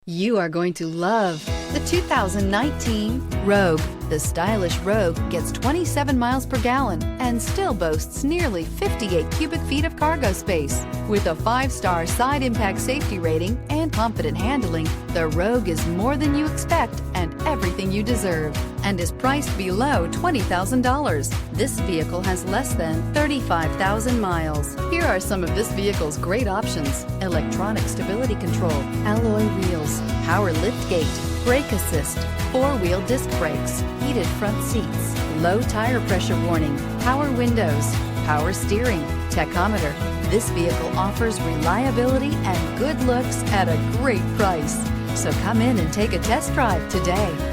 You are going to love the 2019 Rogue. The stylish Rogue gets 27 miles per gallon and still boasts nearly 58 cubic feet of cargo space. With a 5-star side impact safety rating and confident handling, the Rogue is more than you expect and everything you deserve, and is priced below $20,000. This vehicle has less than 35,000 miles. Here are some of this vehicle's great options: electronic stability control, alloy wheels, power liftgate, brake assist, 4-wheel disc brakes, heated front seats, low tire pressure warning, power windows, power steering, tachometer. This vehicle offers reliability and good looks at a great price. So come in and take a test drive today.